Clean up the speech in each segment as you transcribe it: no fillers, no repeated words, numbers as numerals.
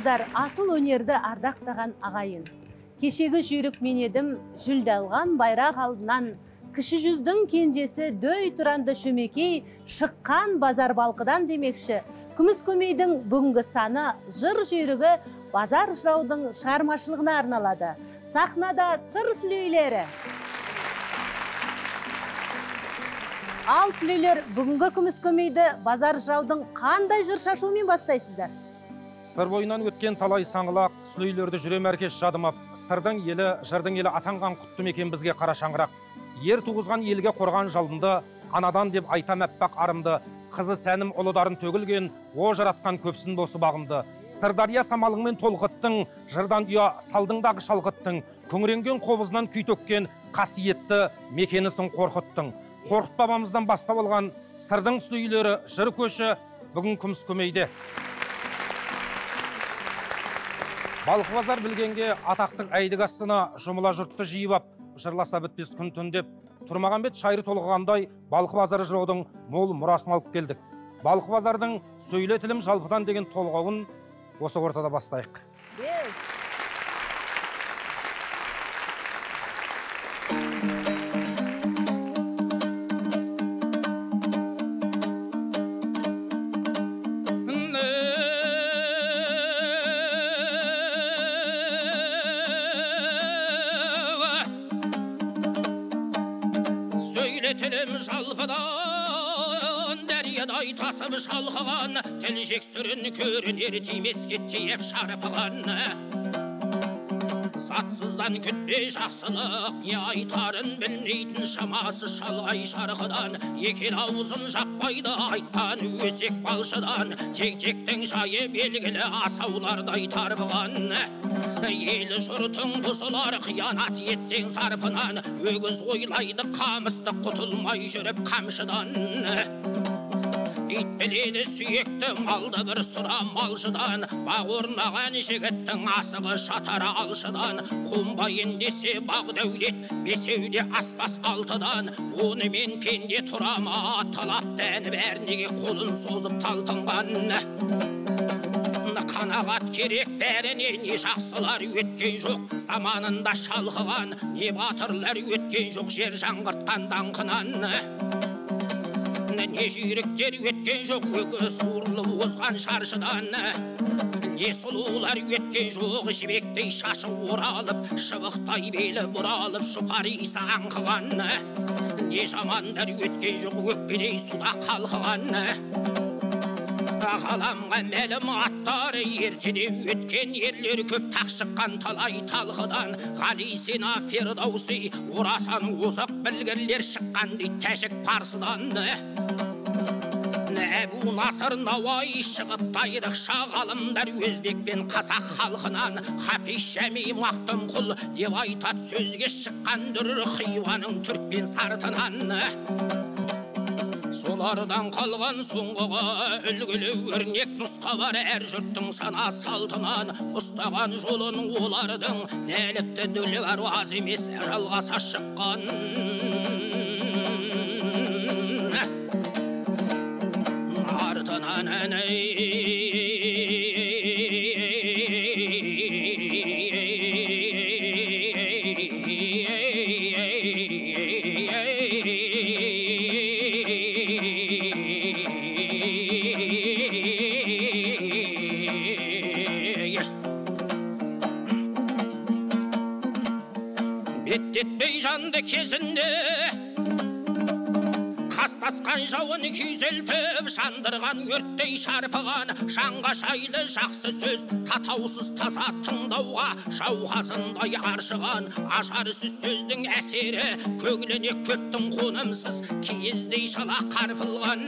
Армысыздар, асыл өнерді ардақтаған ағайын. Кешегі жүйрік мен едім, жүлде алған байрақ алдынан. Кіші жүздің кенжесі дөй тұранды шөмекей, шыққан базар балқыдан демекші. Күміс көмейдің бүгінгі саны жыр жүйрігі базар жыраудың шығармашылығына арналады. Сахнада сыр сүлейлері. Ал сүлейлер, бүгінгі күміс көмейді базар жыраудың қандай жыр шашуымен бастайсыздар? Сыр бойынан өткен талай саңғылақ, сүлейлерді жүрем әркеш жадымап, сырдың елі, жырдың елі атанған құтты мекен бізге қара шаңырақ. Ер туғызған елге қорған жалынды, анадан деп айтам әппақ арымды, қызы сәнім ұлыдарын төгілген, о жаратқан көпсін досы бағымды. Сырдария самалыңмен толқыттың, жырдан ұя салдыңдағы шалқыттың, күңіренген қобызынан күй төккен, қасиетті мекенісін қорқыттың. Қорқыт бабамыздан бастап алған сырдың сүлейлері, жыр көші бүгін күміс көмейде. Балқы базар білгенге атақтың әйдік астына жұмыла жұртты жиып ап, жырласа бітпес күн түн деп, Тұрмағанбет шайыры толғығандай Балқы базары жыраудың мол мұрасын алып келдік. Балқы базардың сөйле тілім жалпыдан деген толғауын осы ортада бастайық. Жалпыдан дәриядай тасып шалқыған, тіл жексүрін көрінер тимеске тиеп шарпыған. Сатсыздан күтпе жақсылық, не айтарын білмейтін шамасы шалғай шарқыдан. Екел аузын жаппайды айтқан өсек балшыдан, тек-тектің жайы белгілі асаулардай тарбыған. Елі жұртың бұзылар қиянат етсең сарпынан, өгіз ойлайды қамысты құтылмай жүріп қамшыдан. Ит біледі сүйекті малды бір сұра малшыдан, бауырнаған жігіттің асығы шатара алшыдан. Қомбайын десе бақ дәулет, бесеуде аспас алтыдан. Онымен пенде тұрама, талап дәні бәрінеге қолын созып талпынған. Қанағат керек бәріне, не жақсылар өткен жоқ заманында шалқыған, не батырлар өткен жоқ жер жаңғыртқан даңқынан. Не жүйріктер өткен жоқ өгіз суырлы озған шаршыдан, не сұлулар өткен жоқ жібектей шашы оралып, шыбықтай белі бұралып шұпар иісі аңқыған. Не жамандар өткен жоқ өкпедей суда қалқыған. Ғаламға мәлім аттары ертеде өткен ерлер көп тақшыққан талай талқыдан. Ғали Сена Фердауси, Орасан озық білгірлер шыққан дейді тәжік парсыдан. Әбу Насыр Науаи шығып тайрықша ғалымдар өзбек пен қазақ халқынан. Хафиз Шәми Мақтымқұл деп айтат сөзге шыққан дүр хиуаның түркпен сартынан. Солардан қалған соңғыға үлгілі өрнек нұсқа бар әр жұрттың сана салтынан. Ұстаған жолын олардың нәліпті дүлі бар аз емес жалғаса шыққан. Артынан беттетпей жанды кезінде қастасқан жауын күйзелтіп, жандырған өрттей шарпыған. Жанға шайлы жақсы сөз татаусыз таза тыңдауға жауғазындай аршыған. Ажарсыз сөздің әсері көңіліне көптің қонымсыз киіздей шала қарпылған.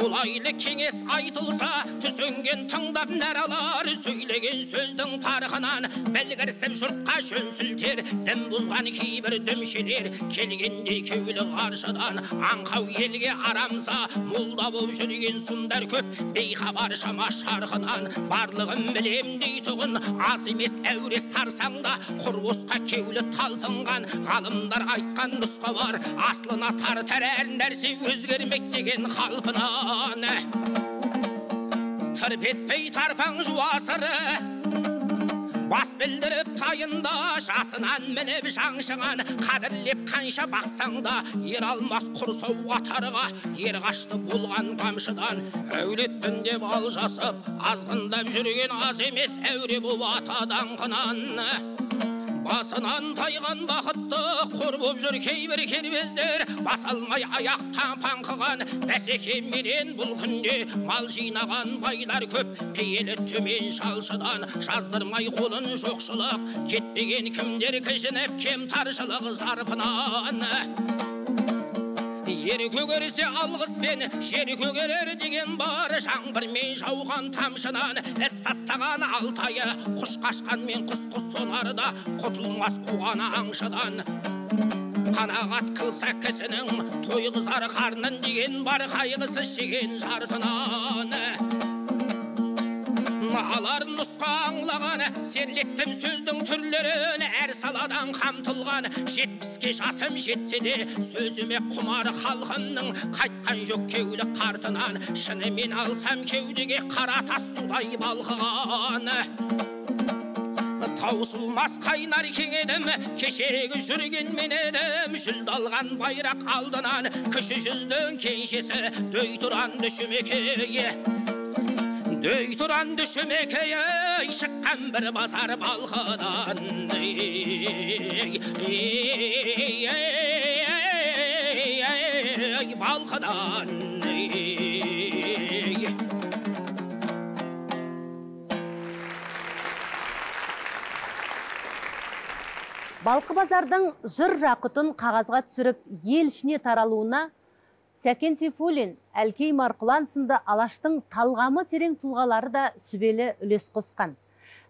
Қолайлы кеңес айтылса, түсінген тыңдап нәр алар. Сөйлеген сөздің парқынан білгірсіп жұртқа жөн сілтер. Дін бұзған кейбір дүмшелер келгенде кеулі қаршыдан. Аңқау елге арамза молда боп жүрген сұмдар көп, бейхабар шама шарқынан. Барлығын білем дейтұғын аз емес әуре сарсаңда, құрбосқа кеулі талпынған. Ғалымдар айтқан нұсқа бар, аслына тартар әр нәрсе өзгермек деген қалпынан. тырп етпей тарпаң жуасыры, бас білдіріп тайында жасынан мініп жаңшыған, қадірлеп қанша бақсаң да ер алмас құрсау атарға, ер қашты болған қамшыдан. Әулетпін деп алжасып азғындап жүрген аз емес, әуре боп атадан қынан. Басынан тайған бақытты қор боп жүр кейбір кербездер, бас алмай аяқтан паңқыған бәсекеменен бұл күнде мал жинаған байлар көп. Пейілі төмен шалшыдан жаздырмай қолын жоқшылық, кетпеген кімдер кіжініп кем таршылық зарпынан. Ер көгерсе алғыспен жер көгерер деген бар, жаңбырмен жауған тамшынан іс тастаған алтайы, құш қашқанмен құс сонарда құтылмас қуғаны аңшыдан. Қанағат қылса кісінің тойғызар қарнын деген бар, қайғысы шеген жартынан. Алар нұсқа аңлаған серлеттім сөздің түрлерін, әр саладан қамтылған 70-ке жасым жетсе де сөзіме құмар халқымның қайтқан жоқ кеулі қартынан. Шынымен алсам кеудеге қара тас судай балқыған, таусылмас қайнар кеңедім, кешегі жүрген мен едім. Жүлді алған байрақ алдынан кіші жүздің кеншесі дөй тұран дүшімекеге, дөй тұран дүшімекеге шыққан бір базар балқыдан. Балқыдан. Балқы базардың жыр жақытын қағазға түсіріп ел ішіне таралуына Сәкен Сейфуллин, Әлкей Марқұлан сынды Алаштың талғамы терең тұлғалары да сүбелі үлес қосқан.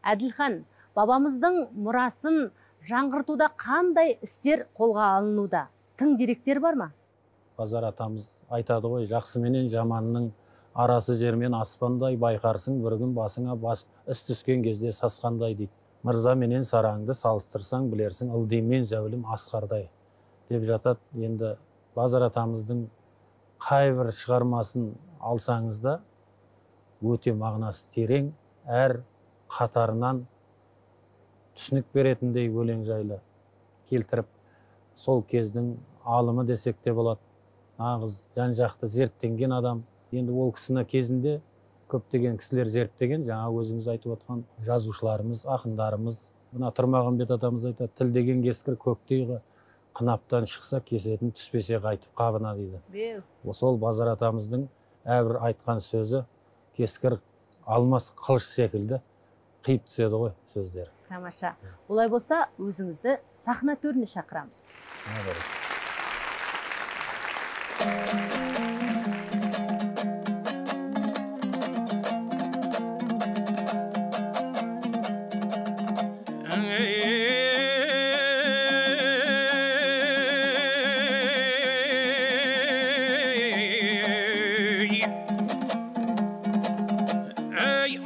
Әділхан, бабамыздың мұрасын жаңғыртуда қандай істер қолға алынуда? Тың деректер бар ма? Базар атамыз айтады ғой, жақсы менен жаманның арасы жермен аспандай, байқарсың бір күн басыңа іс түскен кезде сасқандай дейді. Мырза менен сараңды салыстырсаң білерсің, ылдимен зәулім асқардай деп жатады. Енді Базар атамыздың қайбір шығармасын алсаңызда өте мағынасы терең, әр қатарынан түсінік беретіндей өлең жайлы келтіріп, сол кездің алымы десек те болады. Нағыз жан-жақты зерттенген адам. Енді ол кісіні кезінде көптеген кісілер зерттеген, жаңа өзіңіз айтып отқан жазушыларымыз, ақындарымыз. Мына Тұрмағамбет атамыз айтады, тіл деген кескір көктей қынаптан шықса кесетін, түспесе қайтып қабына дейді. Сол Базар атамыздың әрбір айтқан сөзі кескір алмас қылыш секілді қиып түседі ғой сөздер. Тамаша. Олай болса, өзіңізді сахна төріне шақырамыз.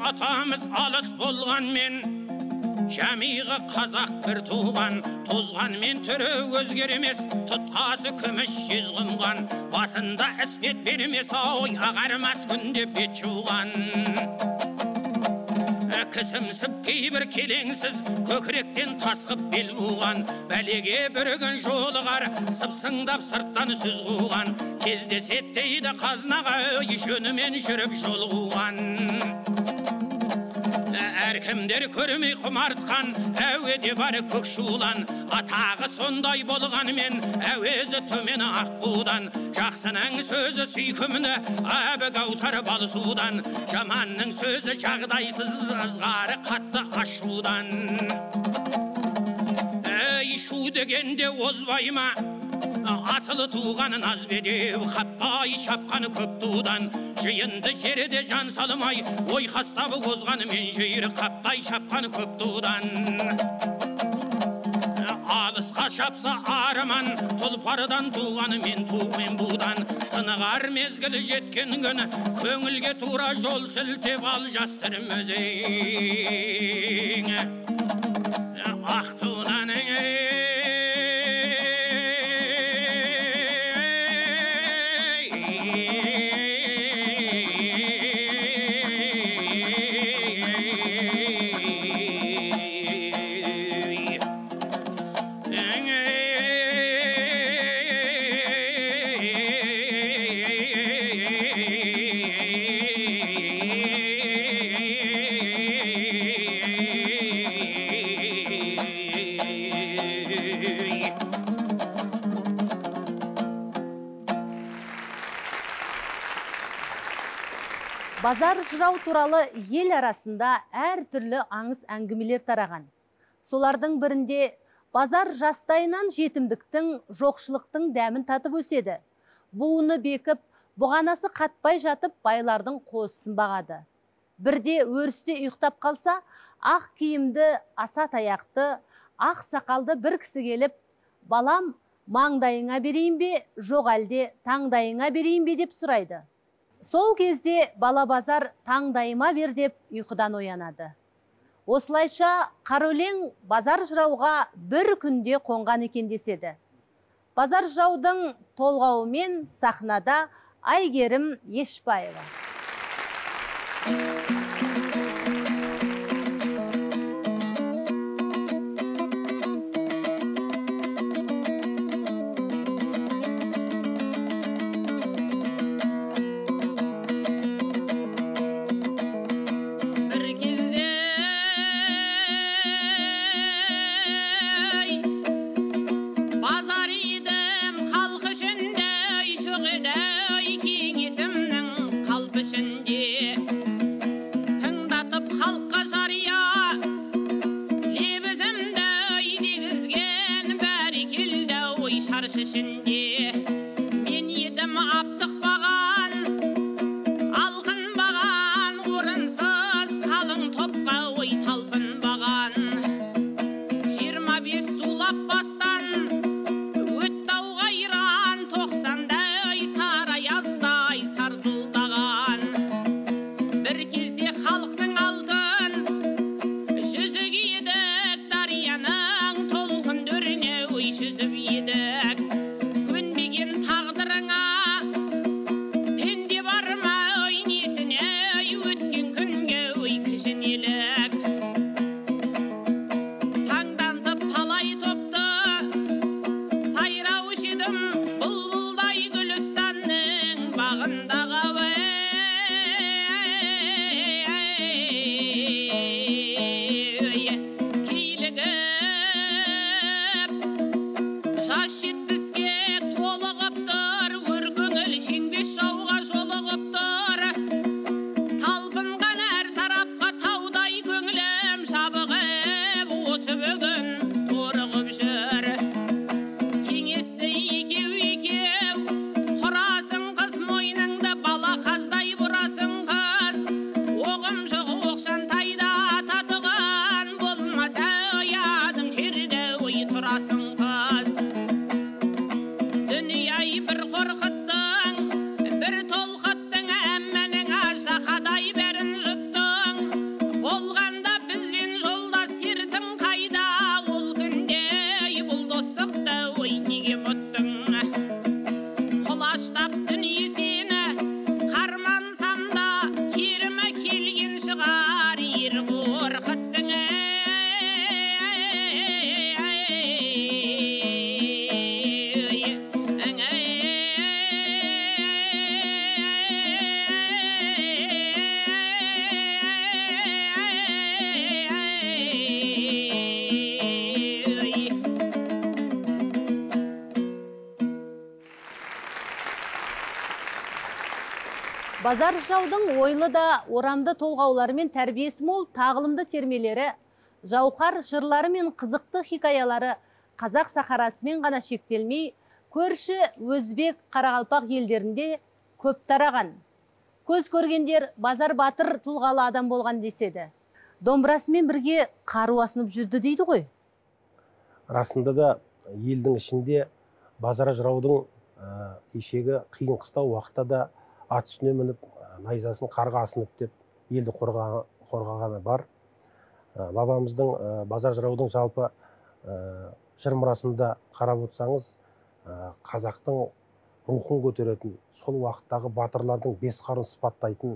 Атамыз алыс болған мен, жамиғы қазақ бір туған, тозған мен түрі өзгермес, тұтқасы күміс жез құмған, басында іспет бермес ой, ағармас күнде бет жуған. Кісімсіп кейбір келеңсіз, көкіректен тасқып бел буған, бәлеге бүрген жолығар, сыпсыңдап сырттан сөз қуған, кездесет дейді қазнаға жөнімен жүріп жол қуған. Әркімдер көрмей құмартқан, әуеде бар көк шулан, атағы сондай болғанмен, әуезі төмен аққудан, жақсының сөзі сүйкімді, әбі қаусар балсудан, жаманның сөзі жағдайсыз, ызғары қатты ашудан. Ей, шу дегенде озбай ма, асылы туғанын аз бедеу, қаптай шапқаны көп тудан, жиынды жерде жан салымай, ой қастабы озғанымен жүйір, қаптай шапқаны көп тудан. Алысқа шапса арман, тұлпардан туғанымен тумен будан, тынығар мезгіл жеткен күні, көңілге тура жол сілтеп ал жастырым өзің. Ақ туданың Базар жырау туралы ел арасында әр түрлі аңыз әңгімелер тараған. Солардың бірінде базар жастайынан жетімдіктің, жоқшылықтың дәмін татып өседі. Буыны бекіп, бұғанасы қатпай жатып, байлардың қозысын бағады. Бірде өрісте ұйықтап қалса, ақ киімді, аса таяқты, ақ сақалды бір кісі келіп, балам, маңдайыңа берейін бе, жоқ әлде таңдайыңа берейін бе деп сұрайды. Сол кезде бала базар таңдайыма бер деп ұйқыдан оянады. Осылайша Қараөлең базар жырауға бір күнде қонған екен деседі. Базар жыраудың толғауымен сахнада Айгерім Ешбаева. Мен едім аптық баған, алқын баған, орынсыз қалың топқа ой талпын баған. 25 сулап бастан, өттау қайран, 90-дай сары аяздай сардылдаған. Бір кезде халықтың алтын, жүзі киедік, дарияның толқын дөріне ой жүзіп едік. Базар жыраудың ойлы да орамды толғаулары мен тәрбиесі мол тағылымды термелері, жауһар жырлары мен қызықты хикаялары қазақ сахарасымен ғана шектелмей, көрші өзбек, қарақалпақ елдерінде көп тараған. Көз көргендер базар батыр тұлғалы адам болған деседі. Домбырасымен бірге қару асынып жүрді дейді ғой. Расында да елдің ішінде базар жыраудың кешегі қиын қыстау уақытта да ат үстіне мініп, найзасын қарға асынып деп елді қорғағаны бар. Бабамыздың базар жыраудың жалпы жыр мұрасында қарап отырсаңыз, қазақтың рухын көтеретін, сол уақыттағы батырлардың бес қарын сипаттайтын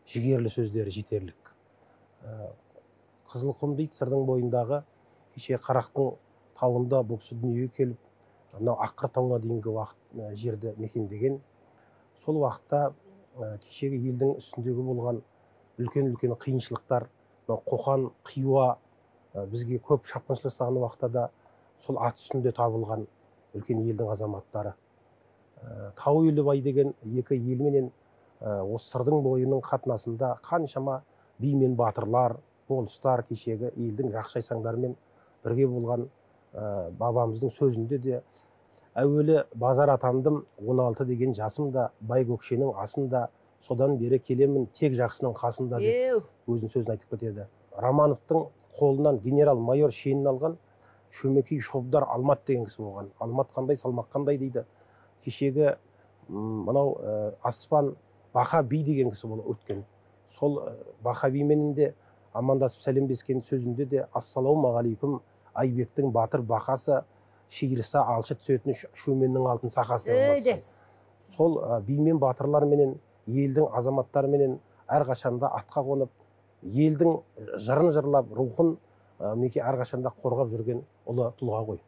жігерлі сөздері жетерлік. Қызылқұм дейді сырдың бойындағы, кеше Қарақтың тауында бұл кісі дүниеге келіп, мынау Аққыр тауына дейінгі уақыт жерді мекендеген. Сол уақытта кешегі елдің үстіндегі болған үлкен-үлкен қиыншылықтар, Қоқан, Хиуа бізге көп шапқыншылық жасаған уақытта да сол ат үстінде табылған үлкен елдің азаматтары. Тау Елубай деген екі елменен осы сырдың бойының қатынасында қаншама би мен батырлар, болыстар кешегі елдің жақшайсаңдарымен бірге болған бабамыздың сөзінде де әуелі базар атандым 16 деген жасымда, бай көкшенің асында, содан бері келемін тек жақсының қасында деп өзінің сөзін айтып кетеді. Романовтың қолынан генерал-майор шенін алған Шөмекей Шобдар Алмат деген кісі болған. Алмат қандай, салмақ қандай дейді. Кешегі мынау Аспан Баха би деген кісі болып өткен. Сол Баха бименен де амандасып сәлемдескен сөзінде де ассалаумағалейкум Айбектің батыр бақасы, шиырса алшы түсетін шөменнің алтын сақасы деп. Сол бимен батырлар менен, елдің азаматтары менен әрқашанда атқа қонып, елдің жырын жырлап, рухын әрқашанда қорғап жүрген ұлы тұлға ғой.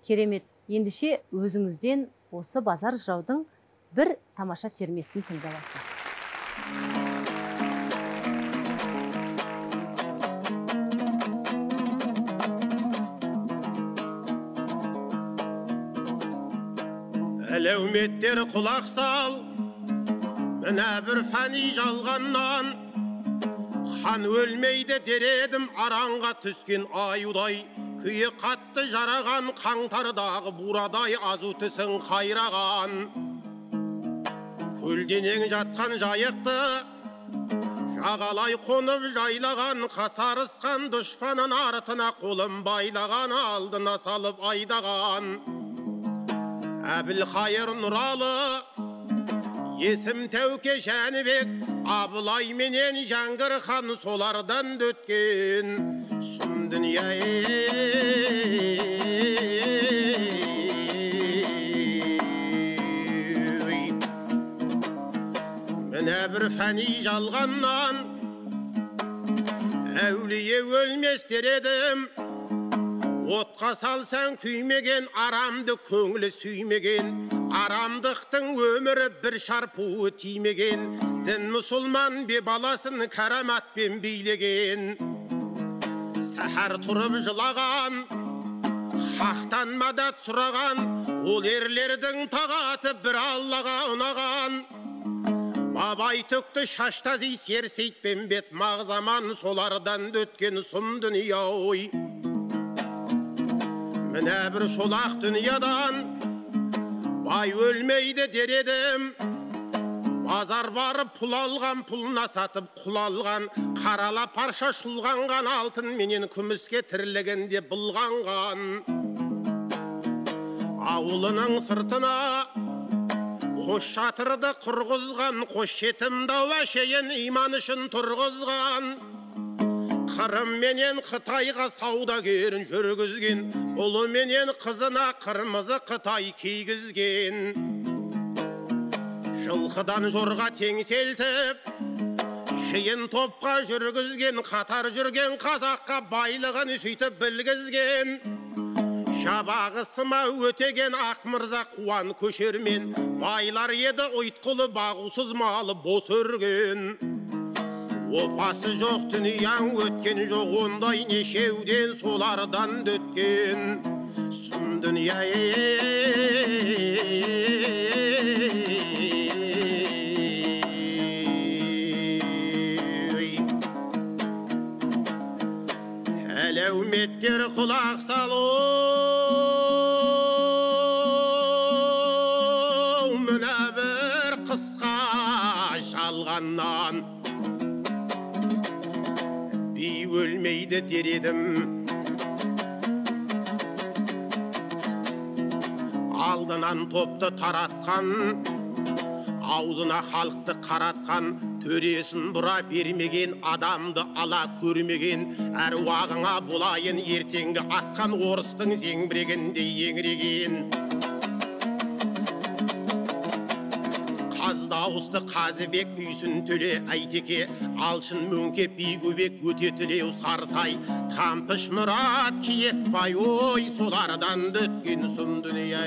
Керемет. Ендіше өзіңізден осы базар жыраудың бір тамаша термесін тыңдап алсақ. Әлеуметтер құлақ сал, міне бір фәни жалғаннан, хан өлмейді дередім аранға түскен аюдай, күйі қатты жараған қаңтардағы бурадай азу тісің қайраған. Көлденең жатқан жайықты жағалай қонып жайлаған, қасарысқан дұшпанын артына қолын байлаған, алдына салып айдаған. Әбілқайыр Нұралы, есім Тәуке Жәнібек, Абылай менен Жәңгір хан солардан дөткен. Сұм дүния міне бір фәни жалғаннан, әулие өлместер едім. Отқа салсаң күймеген, арамды көңілі сүймеген, арамдықтың өмірі бір шарпуы тимеген, дін мұсылман бе баласын караматпен билеген. Сәхар тұрып жылаған, хақтан мадат сұраған, ол ерлердің тағаты бір Аллаға ұнаған. Бабай түкті шаштази серсейтпен бет мағзаман, солардан дөткен сұм дүния ой. Міне бір шолақ дүниядан бай өлмейді дередім. Базар барып пұл алған, пұлына сатып құл алған, қарала парша шұлғанған, алтын менен күміске тірлігінде бұлғанған. Ауылының сыртына қош шатырды құрғызған, қош жетім дауа шейін иман үшін тұрғызған. Қырым менен Қытайға саудагерін жүргізген, ұлы менен қызына қырмызы Қытай кигізген. Жылқыдан жорға теңселтіп, жиын топқа жүргізген, қатар жүрген қазаққа байлығын сөйтіп білгізген. Жабағы сыма өтеген ақ мырза Қуан көшермен, байлар еді ұйтқылы бағусыз малы бос өрген. Опасы жоқ дүнияң өткен жоқ, ондай нешеуден солардан дөткен. Сұм дүния әлеуметтер құлақ салу, міне бір қысқа жалғаннан. Би өлмейді дередім, алдынан топты таратқан, аузына халықты қаратқан, төресін бұра бермеген, адамды ала көрмеген, әруағыңа болайын ертеңгі атқан орыстың зеңбірегінде еңіреген. Дауысты Қазыбек үйсін төле Әйтеке, Алшын мөңке Бейгөбек өтетілеу Сартай, Тампыш Мұрат Киетбай, ой солардан дөткен сұм дүния.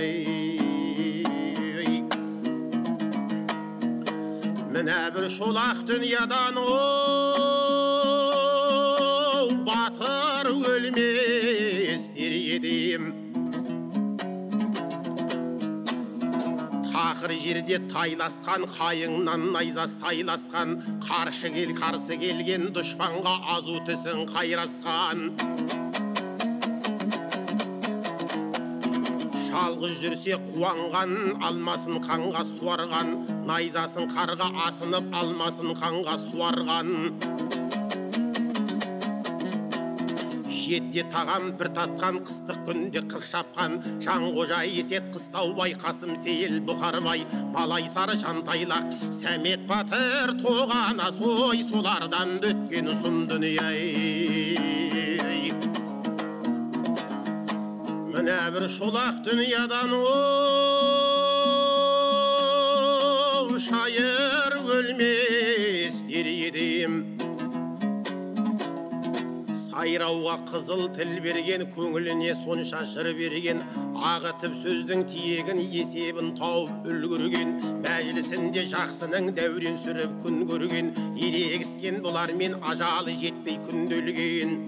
Міне бір шолақ дүниядан, оу батыр өлместер едім. ақыр жерде тайласқан, қайыңнан найза сайласқан, қарсы келген дұшпанға азу тісін қайрасқан. Жалғыз жүрсе қуанған, алмасын қанға суарған, найзасын қарға асынып, алмасын қанға суарған. Жетте таған бір татқан, қыстық күнде қырық шапқан, Жанғожа есет қыстаубай, Қасым Сейіл Бұқарбай, Малай сары жантайлақ, Сәмет батыр тоғана сой, солардан өткен ұзын дүние. Міне бір шолақ дүниядан шайыр өлмес дер едім. Сайрауға қызыл тіл берген, көңіліне сонша жыр берген, ағытып сөздің тиегін, есебін тауып үлгірген, мәжілісінде жақсының дәурен сүріп күн көрген, ерегіскен бұлармен ажалы жетпей күнделген.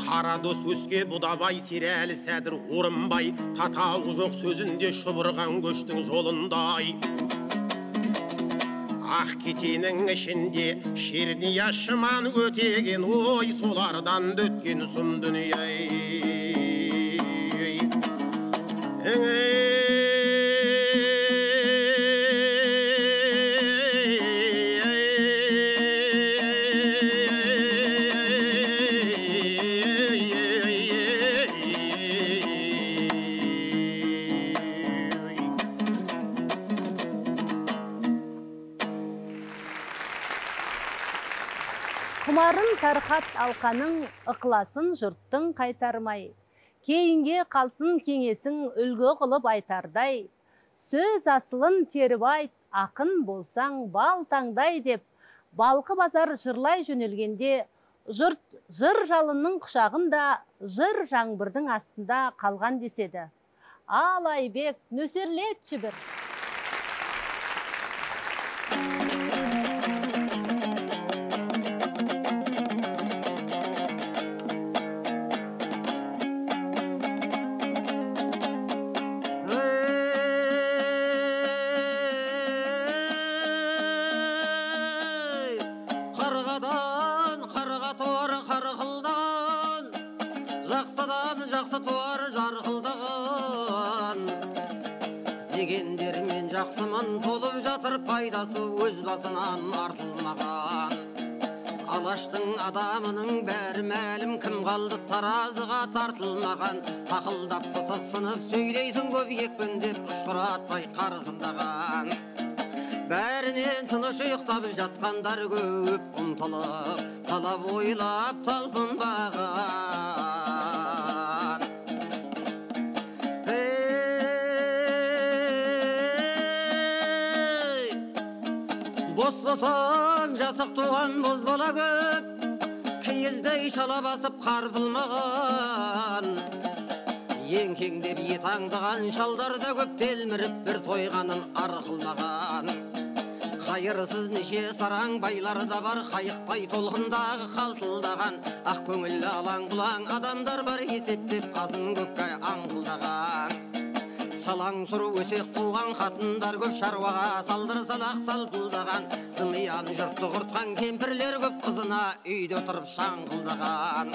Қара дос өске Бұдабай, Серәлі Сәдір Орынбай, татауы жоқ сөзінде шұбырған көштің жолындай. Ақ кетенің ішінде Шерния шыман өтеген, ой, солардан өткен сұм дүние. Құмарын тарқат алқаның, ықласын жұрттың қайтармай. Кейінге қалсын кеңесің үлгі қылып айтардай. Сөз асылын теріп айт, ақын болсаң бал таңдай деп, балқы базар жырлай жөнелгенде, жұрт жыр жалынның құшағында, жыр жаңбырдың астында қалған деседі. Ал Айбек, нөсерлетші бір. Дегендермен жақсымын толып жатыр, пайдасы өз басынан артылмаған. Алаштың адамының бәрі мәлім, кім қалды таразыға тартылмаған. Тақылдап пысықсынып сөйлейтін көп екпіндеп, ұшқыратпай қарқындаған. Бәрінен тыныш ұйықтап жатқандар көп, ұмтылып, талап ойлап талпынбаған. Бос болсаң жасық туған боз бала көп, киіздей шала басып қарпылмаған. Еңкеңдеп ет аңдыған шалдар да көп, телміріп бір тойғанын арқылмаған. Қайырсыз неше сараң байлар да бар, қайықтай толқындағы қалтылдаған. Ақ көңілі алаң бұлаң адамдар бар, есептеп азын көпке аңқылдаған. Салаң сұр өсек қуған қатындар көп, шаруаға салдыр салақ салпылдаған. Зымиян жұртты құртқан кемпірлер көп, қызына үйде отырып шаңқылдаған.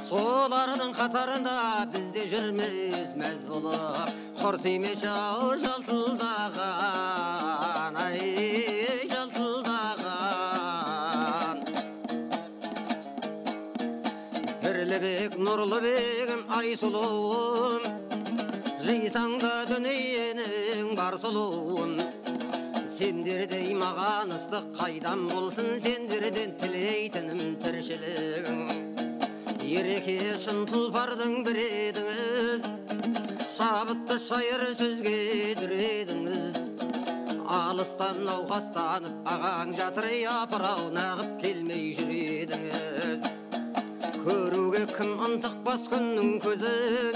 Солардың қатарында бізде жүрміз мәз болып, құр тимеші ау жалтылдаған. Ай, жалтылдаған. Бірлібек, Нұрлыбегім, Айсұлуым, жисаң да дүниенің бар сұлуын. Сендердей маған ыстық қайдан болсын, сендерден тілейтінім тіршілігің. Ереке шын тұлпардың бір едіңіз, шабытты шайыр сөзге дүредіңіз. Алыстан науқастанып ағаң жатыр, япырау нағып келмей жүредіңіз. Көруге кім ынтықпас күннің көзін,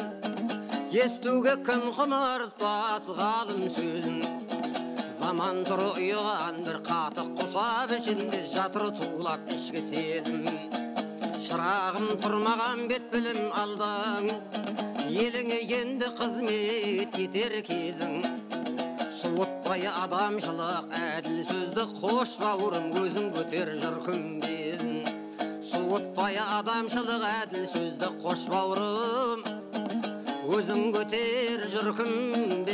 естуге кім құмартпас ғалым сөзін. Заман тұры ұйыған бір қатық құсап, ішінде жатыр тулап ішкі сезім. Шырағым тұрмаған бет білім алдың, еліңе енді қызмет етер кезің. Суытпай адамшылық әділ сөзді қош бауырым, өзің көтер жыр күмбезін. Суытпай адамшылық әділ сөзді қош бауырым, өзің көтер жыр күмбезін.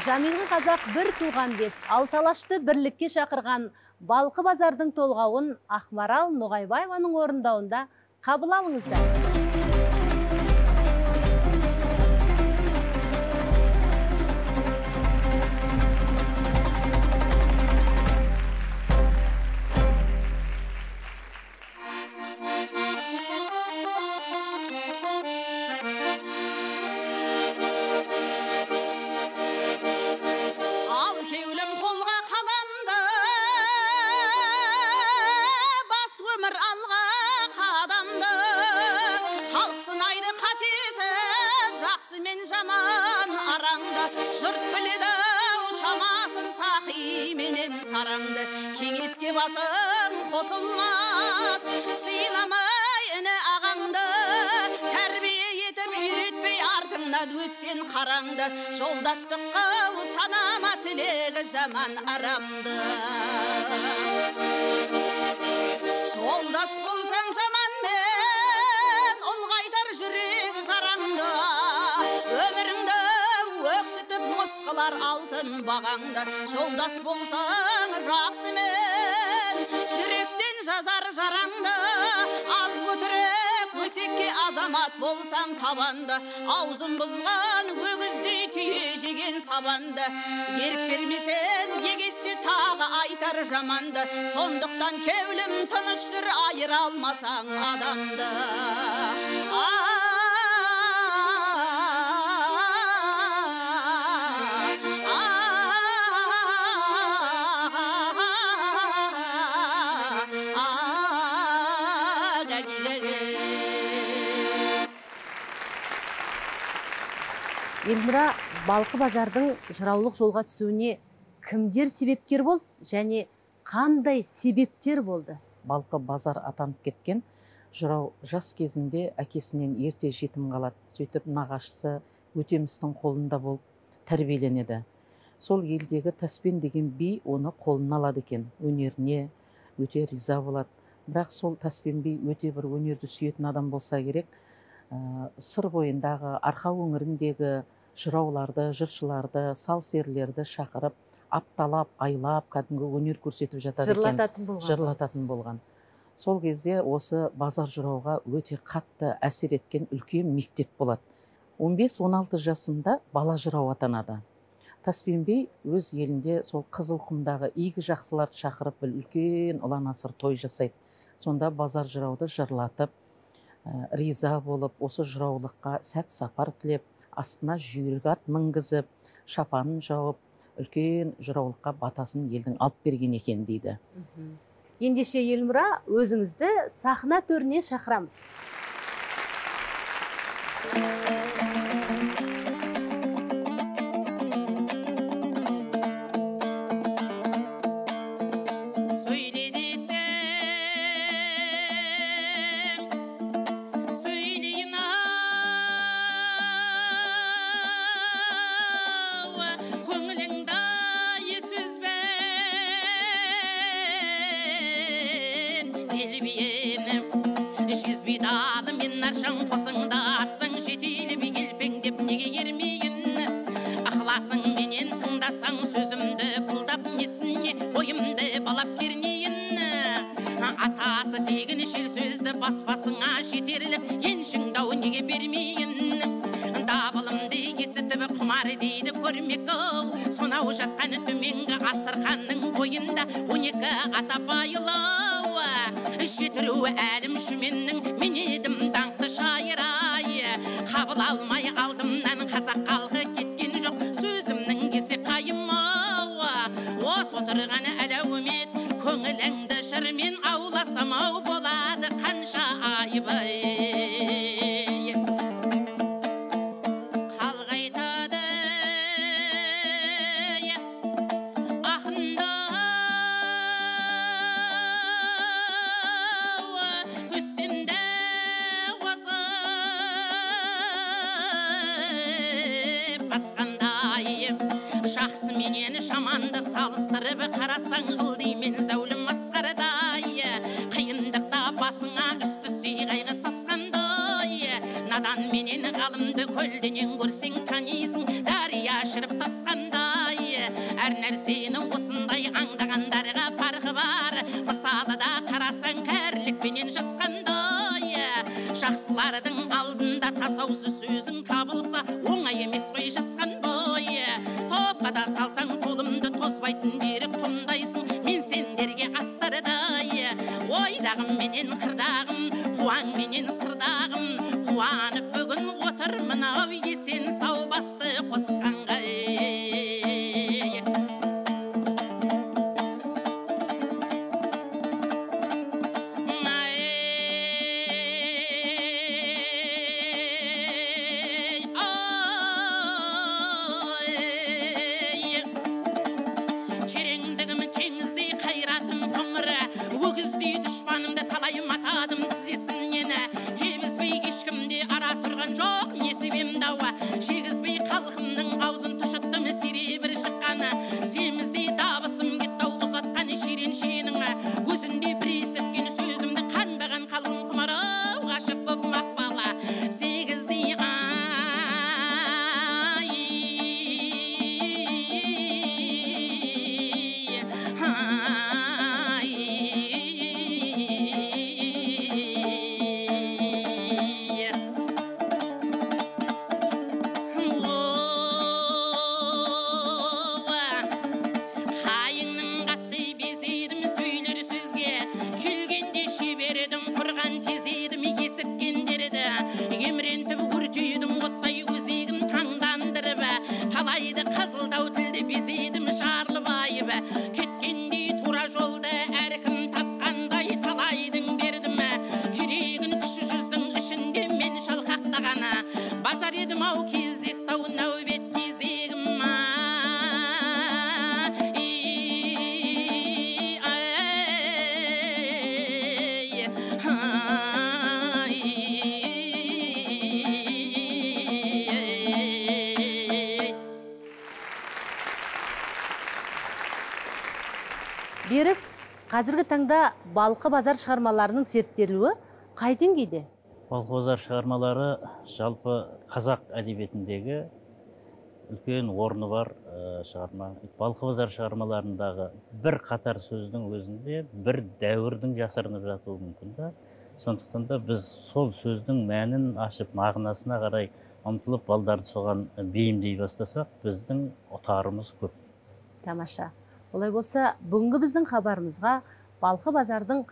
Жамилғы қазақ бір туған деп, алталашты бірлікке шақырған Балқы базардың толғауын Ақмарал Ноғайбаеваның орындауында қабыл алыңыздар. Мен жаман араңды, жұрт біледі шамасын сақи менен сараңды. Кеңеске басың қосылмас, сыйламай іні ағаңды, тәрбие етіп үйретпей артыңнан өскен қараңды. Жолдастыққа санама тілегі жаман арамды. Жолдас болсаң жаманмен, ұлғайтар жүрек жараңды. Өміріңді өксітіп мысқылар алтын бағаңды. Жолдас болсаң жақсымен, жүректен жазар жараңды. Аз көтіріп өсекке азамат болсаң табанды. Аузын бұзған өгіздей түйе жеген сабанды. Ерік бермесең егесте тағы айтар жаманды. Сондықтан кеулім тыныш жүр, айыра алмасаң адамды. Елмира, Балқы базардың жыраулық жолға түсуіне кімдер себепкер болды және қандай себептер болды? Балқы базар атанып кеткен жырау жас кезінде әкесінен ерте жетім қалады. Сөйтіп нағашысы Өтемістің қолында болып тәрбиеленеді. Сол елдегі Таспен деген би оны қолына алады екен. Өнеріне өте риза болады. Бірақ сол Таспен би өте бір өнерді сүйетін адам болса керек, сыр бойындағы, Арқа өңіріндегі жырауларды, жыршыларды, сал-серілерді шақырып, апталап, айлап, кәдімгі өнер көрсетіп жатады екен. Жырлататын болған. Сол кезде осы базар жырауға өте қатты әсер еткен үлкен мектеп болады. 15-16 жасында бала жырау атанады. Таспен би өз елінде сол Қызылқұмдағы игі жақсыларды шақырып, үлкен ұлан-асыр той жасайды. Сонда базар жырауды жырлатып, риза болып, осы жыраулыққа сәт сапар тілеп, астына жүйрік ат мінгізіп, шапанын жауып, үлкен жыраулыққа батасын елдің алып берген екен дейді. Ендеше Елмира, өзіңізді сахна төріне шақырамыз. Сөзімді бұлдап несіне, ойымды балап кернейін. Атасы тегін шел сөзді баспасыңа жетерлік, еншіңдау неге бермейін. Дабылымды есітіп құмар дейді көрмек оу, сонау жатқан төменгі Астарханның бойында 12 ата байылау. Жетіру әлім шүменнің мен едім даңқты шайырай. Қабыл алмай алдымнан қазақ қалғы кеткен жоқ, сөзімнің кесе қайымау. Осы отырған әлеумет көңіліңді жырмен ауласамау болады қанша айбай. шаманды салыстырып қарасаң қылдеймен зәулім масқарадай, қиындықта басыңа үсті сыйғайғы сасқандай, надан менен ғалымды көлденен көрсең танисың, дария шіріп тасқандай, әр нәрсені осындай аңдағандарға парқы бар, мысалы да қарасаң кәрілікпенен жасқандай, жақсылардың алдында тасаусыз сөзің табылса оңай емес қой жасқан бой, топқа да салсаң толымды тозбайтын берік құндайсың, мен сендерге астардай, ойдағым менен қырдағым, қуаң менен сырдағым, қуанып бүгін отыр мынау есен сау басты қосқанға. Жоқ несібем дауа, жегізбей қалқымның аузын тұшыттым сире бір шыққаны, семіздей дабысым кеттау ұзатқан ширеншенің, көзінде бір есіткен сөзімді қанбаған қалқым құмарау ғашық боп мақпала, сегіздей қызылдау тілді безедім жарлы байып, кеткенде тура жолды әркім тапқандай талайдың бердім, керегін кіші жүздің ішінде мен шалқақтағаны, базар едім ау кездестау нәубет кезегім. Берік, қазіргі таңда Балқы базар шығармаларының зерттелуі қай деңгейде? Балқы базар шығармалары жалпы қазақ әдебиетіндегі үлкен орны бар шығарма. Балқы базар шығармаларындағы бір қатар сөздің өзінде бір дәуірдің жасырынып жатуы мүмкін да. Сондықтан да біз сол сөздің мәнін ашып, мағынасына қарай ұмтылып, балдарды соған бейімдей бастасақ, біздің ұтарымыз көп. Тамаша. Олай болса, бүгінгі біздің хабарымызға Балқы базардың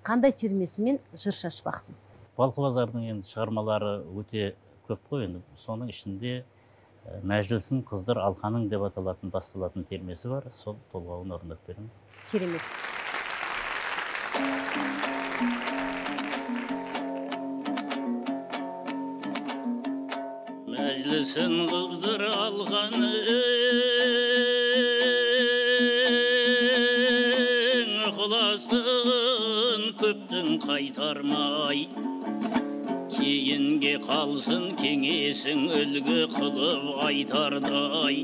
қандай термесімен жыр шашпақсыз? Балқы базардың енді шығармалары өте көп қой, енді соның ішінде мәжілсін қыздар алқаның деп аталатын басталатын термесі бар, сол толғауын орындап беремін. Керемет. Мәжілсін қыздар алқаны көптің қайтармай, кейінге қалсын кеңесің үлгі қылып айтардай,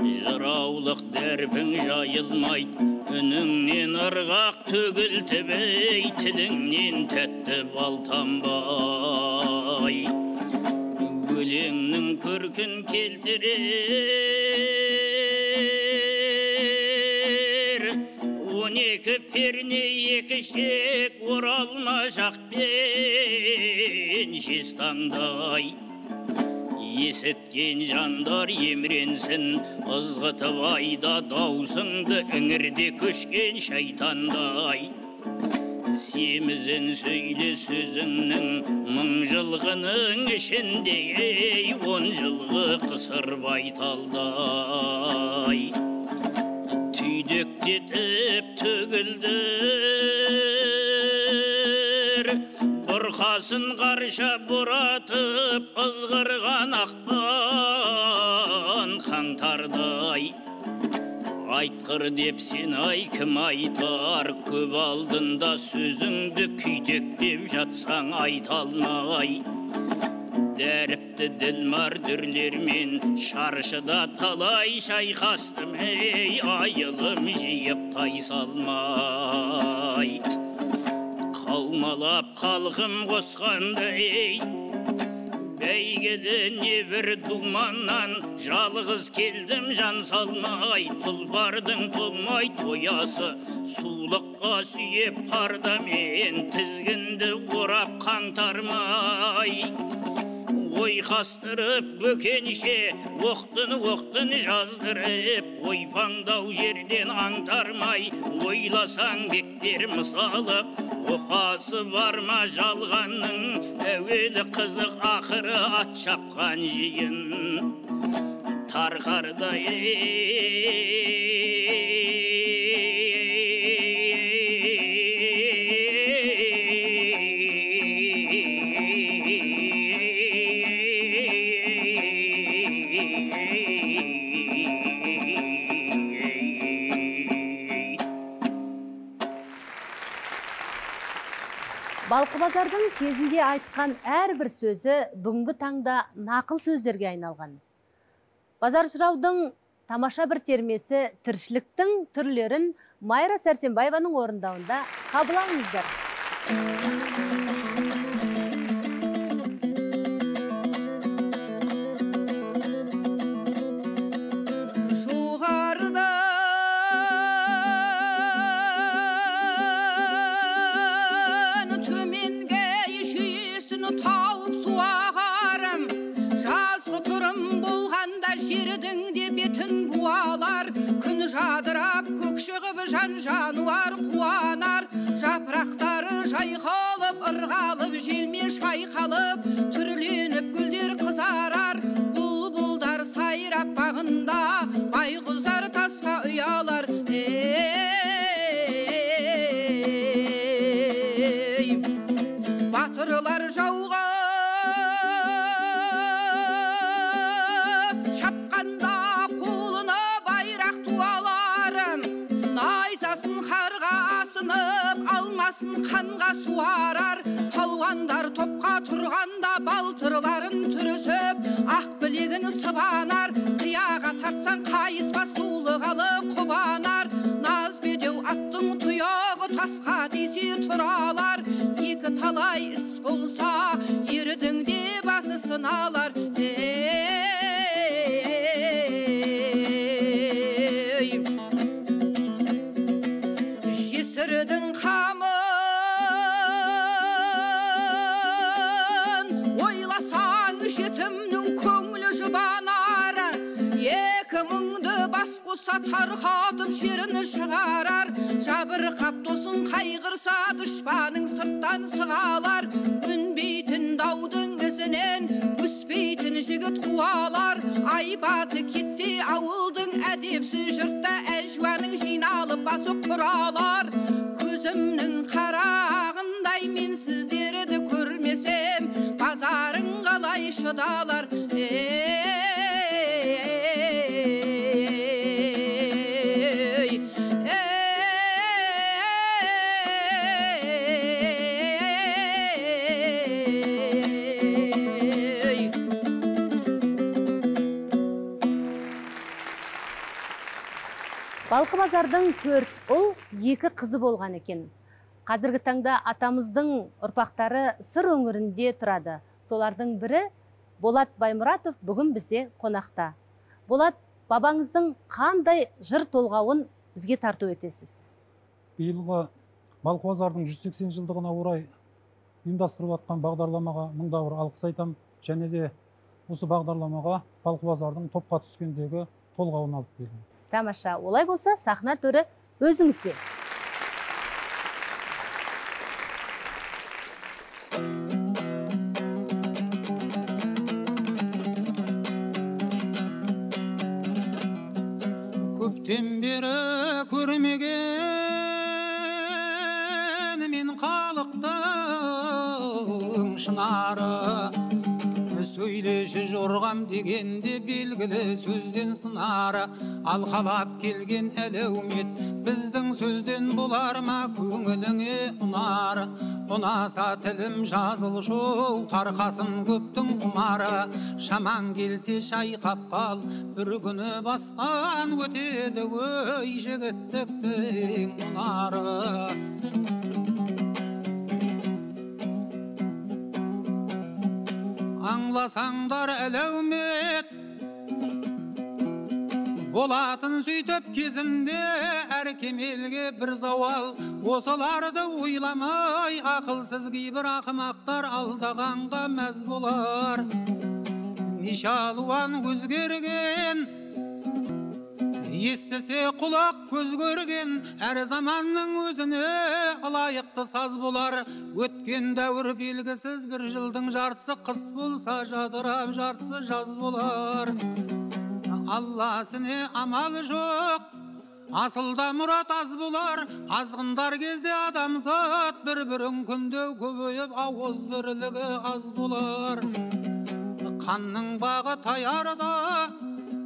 жыраулық дәрпің жайылмайды, үніңнен ырғақ төгілтібей, тіліңнен тәтті бал тамбай, өлеңнің көркін келтірер, 12 перне екі шек оралма жақпен жестаңдай, есіткен жандар емренсін, ызғытып айда даусыңды іңірде көшкен шайтандай, семізін сөйле сөзіңнің мың жылғының ішінде 10 жылғы қысыр байталдай, түйдектетіп төгілдір, бұрқасын қарша бұратып ызғырған ақпан қаңтардай, айтқыр деп сен ай кім айтар, көп алдында сөзіңді күйтектеп жатсаң айта алмай, дәріпті ділмар дүрлермен шаршыда талай шайқастым ей, айылым жиып тай салмай. Қалмалап қалғым қосқанды ей, бәйгеде небір думаннан жалғыз келдім жан салмай. Тұлпардың толмай тоясы сулыққа сүйеп пардамен тізгінді орап қаңтармай. Ойқастырып бөкенше оқтын жаздырып, ойпаңдау жерден аңтармай. Ойласаң бектер мысалы, опасы бар ма жалғанның, әуелі қызық ақыры ат шапқан жиын тарқардай. Балқыбазардың кезінде айтқан әрбір сөзі бүгінгі таңда нақыл сөздерге айналған. Базар жыраудың тамаша бір термесі тіршіліктің түрлерін Майра Сәрсенбаеваның орындауында қабыл алыңыздар. Жадырап көк шығып жан жануар қуанар, жапырақтары жайқалып ырғалып желме шайқалып, түрленіп гүлдер қызарар, бұлбұлдар сайрап бағында, байғұзар тасқа ұялар. Батырлар жауға алмасын қанға суарар, палуандар топқа тұрғанда балтырларын түрісіп, ақ білегін сыбанар, қияға тартсан қайыспас тулығалы құбанар. Наз бедеу аттың тұяғы тасқа тисе тұралар, екі талай іс болса ердің де басы сыналар. Жесірдің қамын ойласаң жетімнің көңілі жұбанар, екі мұңды бас қоса тарқатып жерін шығарар, жабырқап досын қайғырса дұшпаның сырттан сығалар, үнбейтін даудың ізінен өспейтін жігіт қуалар, айбаты кетсе ауылдың әдепсіз жұртта әжуаның жиналып басы құралар. Көзімнің қарағындай мен сіздерді көрмесем, базарың қалай шыдалар. Балқыбазардың 4 ұл, 2 қызы болған екен. Қазіргі таңда атамыздың ұрпақтары сыр өңірінде тұрады. Солардың бірі Болат Баймұратов бүгін бізде қонақта. Болат, бабаңыздың қандай жыр толғауын бізге тарту етесіз? Биылғы Балқыбазардың 180 жылдығына орай ұйымдастырылып жатқан бағдарламаға мыңда бір алғыс айтам, және де осы бағдарламаға Балқыбазардың топқа түскендегі толғауын алып келдім. Тамаша, олай болса сахна төрі өзіңізде. Көптен бері көрмеген мен халықтың шынары, сөйлеші жорғам дегенде белгілі сөзден сынары, алқалап келген әлеумет біздің сөзден болар ма көңіліңе ұнары. Ұнаса тілім жазылшы тарқасын көптің құмары, шаман келсе шайқап қал, бір күні бастан өтеді өй жігіттіктің мұнары. Аңласаңдар әлеумет болатын сөйтіп кезінде әр кемелге бір зауал, осыларды ойламай ақылсыз кейбір ақымақтар алдағанға мәз болар. Неше алуан өзгерген, естісе құлақ көз көрген, әр заманның өзіне лайықты саз болар. Өткен дәуір белгісіз, бір жылдың жартысы қыс болса жадырап, жартысы жаз болар. Алласыне амал жоқ, асылда мұрат аз болар. Азғындар кезде адамзат бір-бірін күндеу көбейіп, ауыз бірлігі аз болар. Қанның бағы таярда,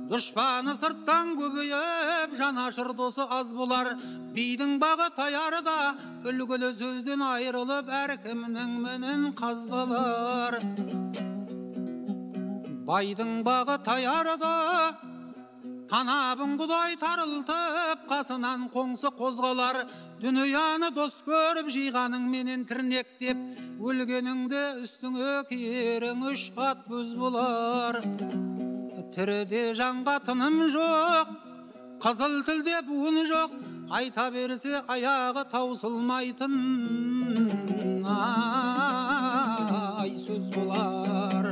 дұшпаны сырттан көбейіп, жанашыр досы аз болар. Бидің бағы таярда, үлгілі сөзден айырылып, әркімнің мінін қазбалар. Байдың бағы таярда, танабын құдай тарылтып, қасынан қоңсы қозғалар. Дүнияны дос көріп, жиғаның менен тірнектеп, өлгеніңде үстіңе киерің үш қат көз болар. Тіріде жанға тыным жоқ, қызыл тілде буын жоқ, айта берсе аяғы таусылмайтын ай сөз болар.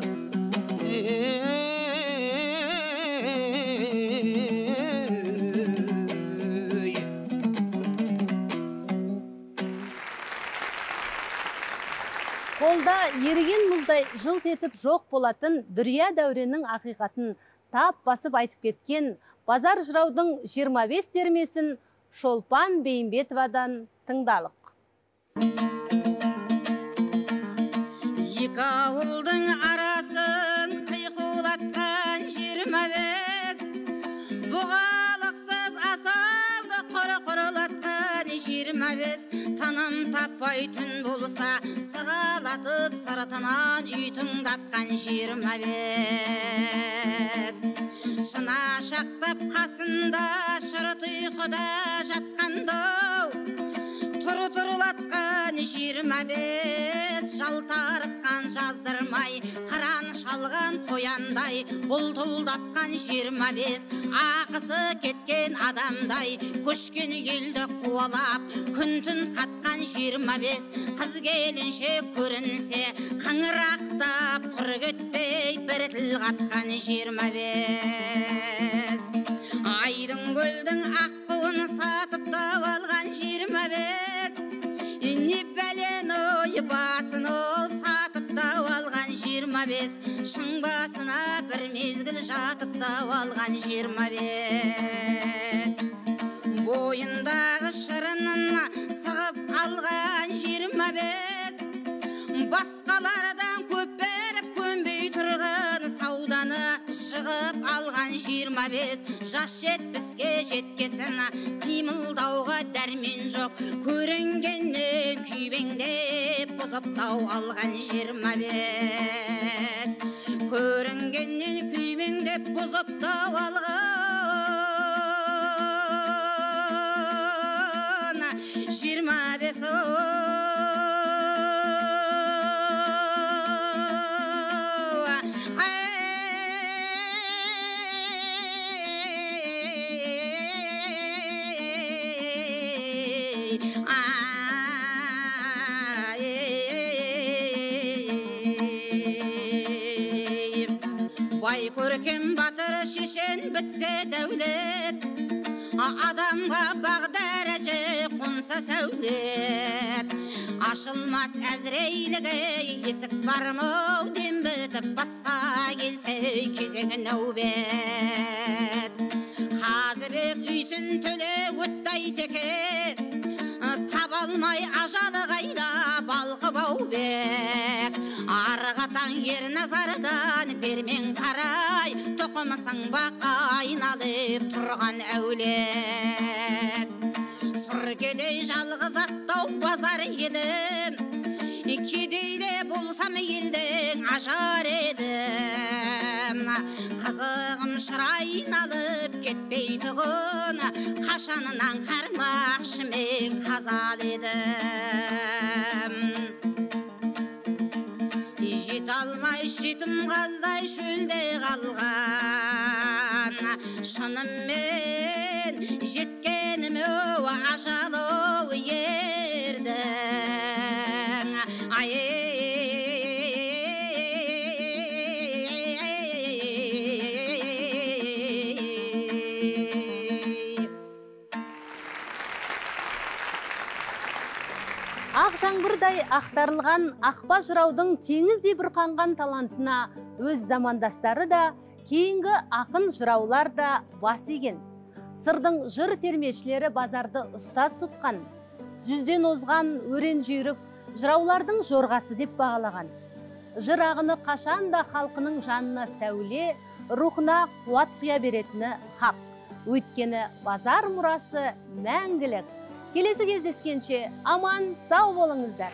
Қолда еріген мұздай жылт етіп жоқ болатын дүрия дәуреннің ақиқатын тап басып айтып кеткен Базар жыраудың 25 термесін Шолпан Бейімбетовадан тыңдалық. Екі ауылдың арасын қиқулатқан 25, бұғалықсыз асауды құрылатқан 25, таным таппай түн болса, сығалатып сыртынан үй тыңдатқан 25. Шына шақтап қасында шырт ұйқыда жатқандау, тұрылатқан 25, жалтарытқан жаздырмай, қыран шалған қояндай, бұлтылдатқан 25, ақысы кеткен адамдай, көшкен елді қуалап, күн-түн қатқан 25, қыз келінше көрінсе, қаңырақтап, құр кетпей, бір тіл қатқан 25. Айдың көлдің аққуын сатып тауып алған 25, не бәлен ой басын ол сатып тауып алған 25, шың басына бір мезгіл жатып тауып алған 25. Бойындағы шырынын сығып алған 25, басқалардан көп беріп көнбей тұрған сауданы шығып алған 25. Жас 70-ге жеткесін қимылдауға дәрмен жоқ, көрінгеннен күйбеңдеп бұзып тау алған 25. Көрінгеннен күйбеңдеп бұзып тау алған 25. Бай көркем батыр шешен бітсе дәулет, адамға бақ дәрәже қонса сәулет. Ашылмас әзірейлігі есік бармау дем бітіп, басқа келсе кезеңі нәубет. Қазыбек үйсін төле өттай теке, табалмай ажалы қайда балқы баубек. Арғатан бір назардан бермен қарай, тоқымысың бақ айналып тұрған әулет. Сұр кедей жалғыз аттау базар едім, кедейде болсам елдің ажар едім. Қызығым шырайын алып кетпей тұғын, қашанынан қармақшымен қазал едім. Жет алмай жетім қаздай шөлде қалған, шынымен жеткенім өу ажалу ердің. Ақ жаңбырдай ақтарылған ақба жыраудың теңіздей бұрқанған талантына өз замандастары да, кейінгі ақын жыраулар да бас иген. Сырдың жыр термешілері базарды ұстаз тұтқан. Жүзден озған өрен жүйрік жыраулардың жорғасы деп бағалаған. Жыр ағыны қашанда халқының жанына сәуле, рухына қуат құя беретіні хақ. Өйткені базар мұрасы мәңгілік. Келесі кездескенше аман сау болыңыздар.